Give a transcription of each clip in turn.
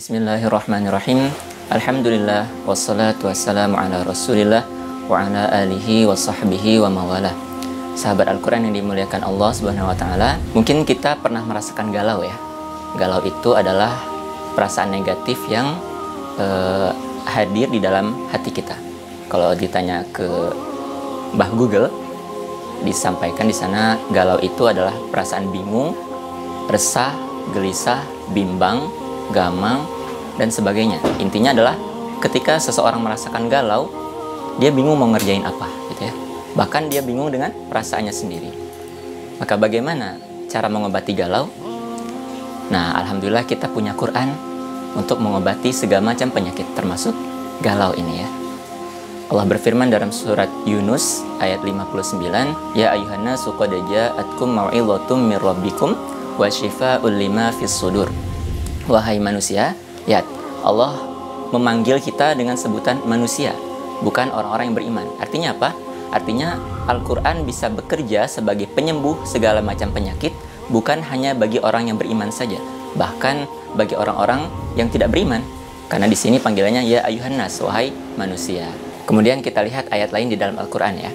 Bismillahirrahmanirrahim. Alhamdulillah wassalatu wassalamu ala Rasulillah wa ala alihi wa sahbihi wa mawalah. Sahabat Al-Quran yang dimuliakan Allah Subhanahu wa taala, mungkin kita pernah merasakan galau ya. Galau itu adalah perasaan negatif yang hadir di dalam hati kita. Kalau ditanya ke Mbah Google, disampaikan di sana galau itu adalah perasaan bingung, resah, gelisah, bimbang, gamang, dan sebagainya. Intinya adalah ketika seseorang merasakan galau, dia bingung mau ngerjain apa, gitu ya. Bahkan dia bingung dengan perasaannya sendiri. Maka bagaimana cara mengobati galau? Nah, alhamdulillah kita punya Quran untuk mengobati segala macam penyakit, termasuk galau ini ya. Allah berfirman dalam surat Yunus ayat 59, Ya ayuhan nasu qad ja'atkum mau'izatum mir rabbikum wa syifaa'un lima fis sudur. Wahai manusia, ya, Allah memanggil kita dengan sebutan manusia, bukan orang-orang yang beriman. Artinya apa? Artinya Al-Quran bisa bekerja sebagai penyembuh segala macam penyakit, bukan hanya bagi orang yang beriman saja, bahkan bagi orang-orang yang tidak beriman. Karena di sini panggilannya ya ayuhan nas, wahai manusia. Kemudian kita lihat ayat lain di dalam Al-Quran ya.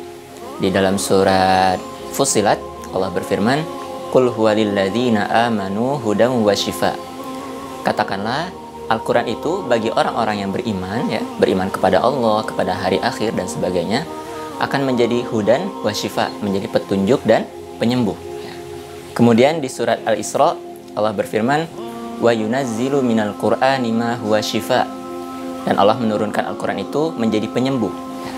Di dalam surat Fussilat, Allah berfirman, Qul huwa lilladzina amanu hudan wa shifa. Katakanlah, Al-Quran itu bagi orang-orang yang beriman, ya, beriman kepada Allah, kepada hari akhir dan sebagainya, akan menjadi hudan wa syifa, menjadi petunjuk dan penyembuh. Ya. Kemudian di surat Al-Isra, Allah berfirman, wa yunazzilu minal Qur'ani ma huwa syifa. Dan Allah menurunkan Al-Quran itu menjadi penyembuh. Ya.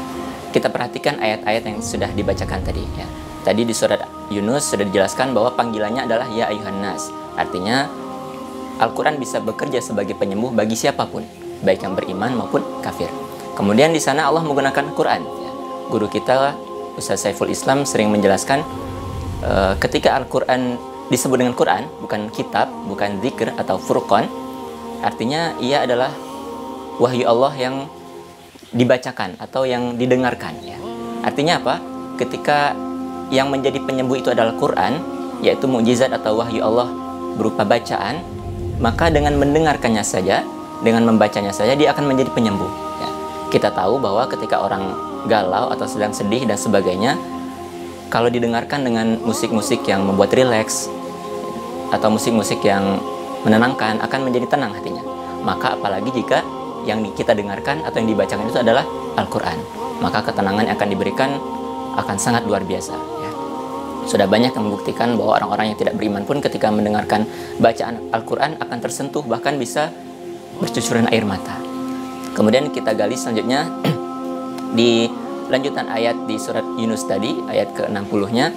Kita perhatikan ayat-ayat yang sudah dibacakan tadi. Ya. Tadi di surat Yunus sudah dijelaskan bahwa panggilannya adalah ya ayuhan nas. Artinya Al-Quran bisa bekerja sebagai penyembuh bagi siapapun, baik yang beriman maupun kafir. Kemudian di sana Allah menggunakan Quran. Ya. Guru kita, Ustaz Saiful Islam, sering menjelaskan ketika Al-Quran disebut dengan Quran, bukan kitab, bukan zikr atau furqan, artinya ia adalah wahyu Allah yang dibacakan atau yang didengarkan. Ya. Artinya apa? Ketika yang menjadi penyembuh itu adalah Quran, yaitu mukjizat atau wahyu Allah berupa bacaan, maka dengan mendengarkannya saja, dengan membacanya saja, dia akan menjadi penyembuh. Ya. Kita tahu bahwa ketika orang galau atau sedang sedih dan sebagainya, kalau didengarkan dengan musik-musik yang membuat rileks atau musik-musik yang menenangkan, akan menjadi tenang hatinya. Maka apalagi jika yang kita dengarkan atau yang dibacakan itu adalah Al-Quran, maka ketenangan yang akan diberikan akan sangat luar biasa. Ya. Sudah banyak yang membuktikan bahwa orang-orang yang tidak beriman pun ketika mendengarkan bacaan Al-Quran akan tersentuh, bahkan bisa bercucuran air mata. Kemudian kita gali selanjutnya di lanjutan ayat di surat Yunus tadi, ayat ke-60-nya,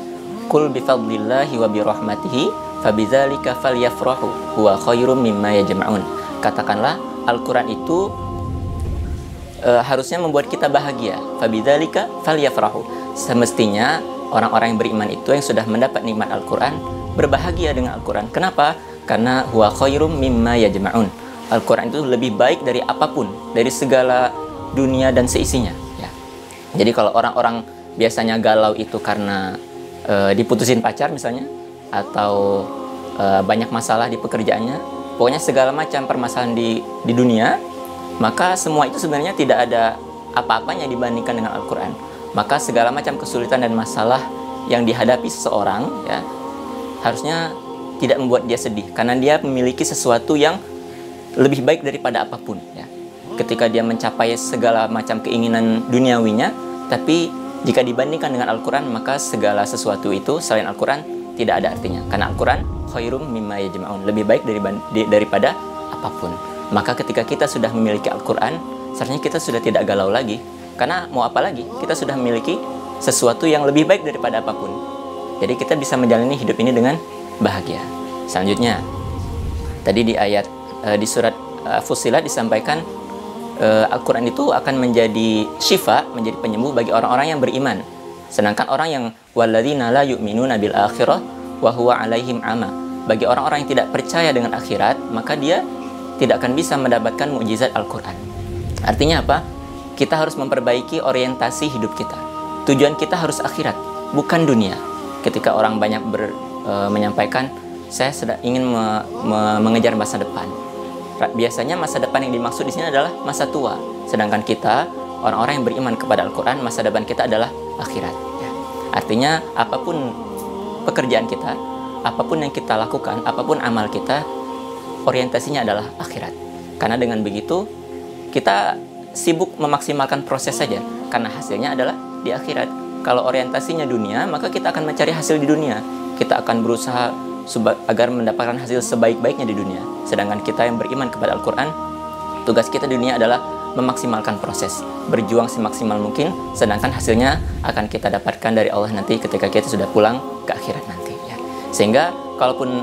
Qul bifadlillahi wa birahmatihi fabidzalika falyafrahu huwa khairum mimma yajma'un. Katakanlah, Al-Quran itu harusnya membuat kita bahagia. Fabidzalika falyafrahu. Semestinya orang-orang yang beriman itu yang sudah mendapat nikmat Al-Quran berbahagia dengan Al-Quran. Kenapa? Karena huwa khairum mimma yajma'un. Al-Quran itu lebih baik dari apapun, dari segala dunia dan seisinya. Ya. Jadi kalau orang-orang biasanya galau itu karena diputusin pacar misalnya, atau banyak masalah di pekerjaannya, pokoknya segala macam permasalahan di dunia, maka semua itu sebenarnya tidak ada apa-apanya dibandingkan dengan Al-Quran. Maka segala macam kesulitan dan masalah yang dihadapi seseorang, ya, harusnya tidak membuat dia sedih, karena dia memiliki sesuatu yang lebih baik daripada apapun. Ya. Ketika dia mencapai segala macam keinginan duniawinya, tapi jika dibandingkan dengan Al-Quran, maka segala sesuatu itu selain Al-Quran tidak ada artinya. Karena Al-Quran khairum mimma yajma'un, lebih baik daripada apapun. Maka ketika kita sudah memiliki Al-Quran, seharusnya kita sudah tidak galau lagi. Karena mau apa lagi? Kita sudah memiliki sesuatu yang lebih baik daripada apapun. Jadi kita bisa menjalani hidup ini dengan bahagia. Selanjutnya, tadi di ayat di surat Fussilat disampaikan Al-Quran itu akan menjadi syifa, menjadi penyembuh bagi orang-orang yang beriman. Sedangkan orang yang walladzina la yu'minuna bil akhirah wa huwa 'alaihim 'ama. Bagi orang-orang yang tidak percaya dengan akhirat, maka dia tidak akan bisa mendapatkan mukjizat Al-Quran. Artinya apa? Kita harus memperbaiki orientasi hidup kita. Tujuan kita harus akhirat, bukan dunia. Ketika orang banyak menyampaikan, saya sedang ingin mengejar masa depan. biasanya masa depan yang dimaksud di sini adalah masa tua. Sedangkan kita, orang-orang yang beriman kepada Al-Quran, masa depan kita adalah akhirat. Ya. Artinya apapun pekerjaan kita, apapun yang kita lakukan, apapun amal kita, orientasinya adalah akhirat. Karena dengan begitu, kita sibuk memaksimalkan proses saja, karena hasilnya adalah di akhirat. Kalau orientasinya dunia, maka kita akan mencari hasil di dunia. Kita akan berusaha agar mendapatkan hasil sebaik-baiknya di dunia. Sedangkan kita yang beriman kepada Al-Quran, tugas kita di dunia adalah memaksimalkan proses, berjuang semaksimal mungkin, sedangkan hasilnya akan kita dapatkan dari Allah nanti ketika kita sudah pulang ke akhirat nanti. Ya. Sehingga kalaupun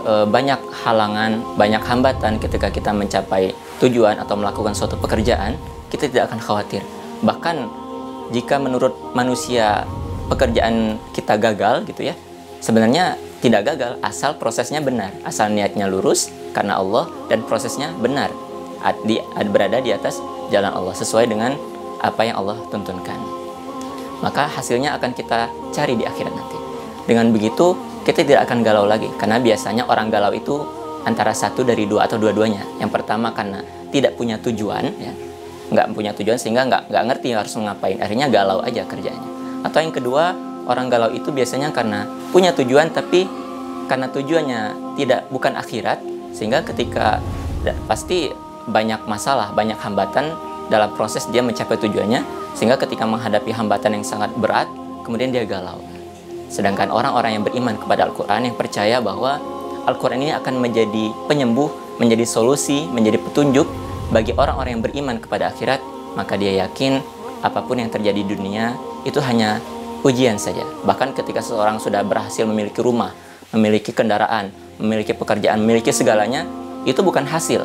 banyak halangan, banyak hambatan ketika kita mencapai tujuan atau melakukan suatu pekerjaan, kita tidak akan khawatir. Bahkan jika menurut manusia pekerjaan kita gagal gitu ya, sebenarnya tidak gagal, asal prosesnya benar, asal niatnya lurus karena Allah dan prosesnya benar, berada di atas jalan Allah sesuai dengan apa yang Allah tuntunkan. Maka hasilnya akan kita cari di akhirat nanti. Dengan begitu kita tidak akan galau lagi, karena biasanya orang galau itu antara satu dari dua atau dua-duanya. Yang pertama karena tidak punya tujuan, ya, nggak punya tujuan sehingga nggak ngerti harus ngapain, akhirnya galau aja kerjanya. Atau yang kedua, orang galau itu biasanya karena punya tujuan tapi karena tujuannya bukan akhirat, sehingga ketika pasti banyak masalah, banyak hambatan dalam proses dia mencapai tujuannya, sehingga ketika menghadapi hambatan yang sangat berat, kemudian dia galau. Sedangkan orang-orang yang beriman kepada Al-Quran, yang percaya bahwa Al-Quran ini akan menjadi penyembuh, menjadi solusi, menjadi petunjuk bagi orang-orang yang beriman kepada akhirat, maka dia yakin apapun yang terjadi di dunia itu hanya ujian saja. Bahkan ketika seseorang sudah berhasil memiliki rumah, memiliki kendaraan, memiliki pekerjaan, memiliki segalanya, itu bukan hasil.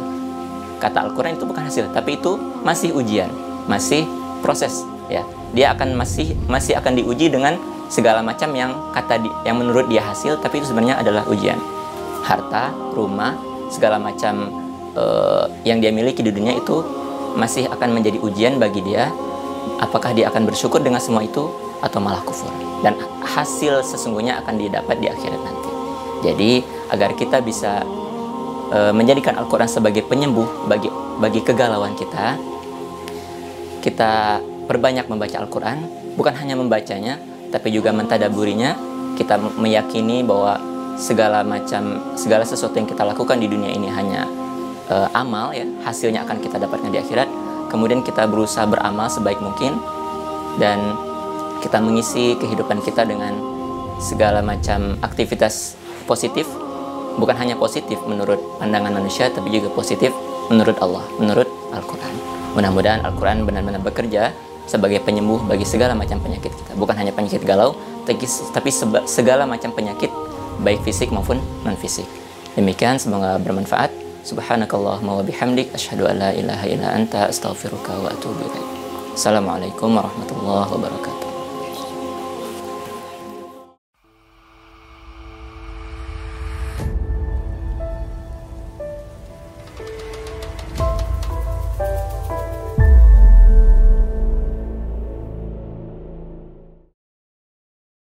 Kata Al-Quran itu bukan hasil, tapi itu masih ujian, masih proses. Ya, dia akan masih akan diuji dengan segala macam yang yang menurut dia hasil, tapi itu sebenarnya adalah ujian. Harta, rumah, segala macam yang dia miliki di dunia itu masih akan menjadi ujian bagi dia. Apakah dia akan bersyukur dengan semua itu atau malah kufur? Dan hasil sesungguhnya akan didapat di akhirat nanti. Jadi agar kita bisa menjadikan Al-Quran sebagai penyembuh bagi kegalauan kita, kita perbanyak membaca Al-Quran, bukan hanya membacanya, tapi juga mentadaburinya. Kita meyakini bahwa segala sesuatu yang kita lakukan di dunia ini hanya amal, ya, hasilnya akan kita dapatkan di akhirat. Kemudian kita berusaha beramal sebaik mungkin dan kita mengisi kehidupan kita dengan segala macam aktivitas positif, bukan hanya positif menurut pandangan manusia, tapi juga positif menurut Allah, menurut Al-Quran. Mudah-mudahan Al-Quran benar-benar bekerja sebagai penyembuh bagi segala macam penyakit kita. Bukan hanya penyakit galau, tapi segala macam penyakit, baik fisik maupun non-fisik. Demikian, semoga bermanfaat. Subhanakallahumma wa bihamdik, asyhadu an la ilaha illa anta, astaghfiruka wa atubu ilaik. Assalamualaikum warahmatullahi wabarakatuh.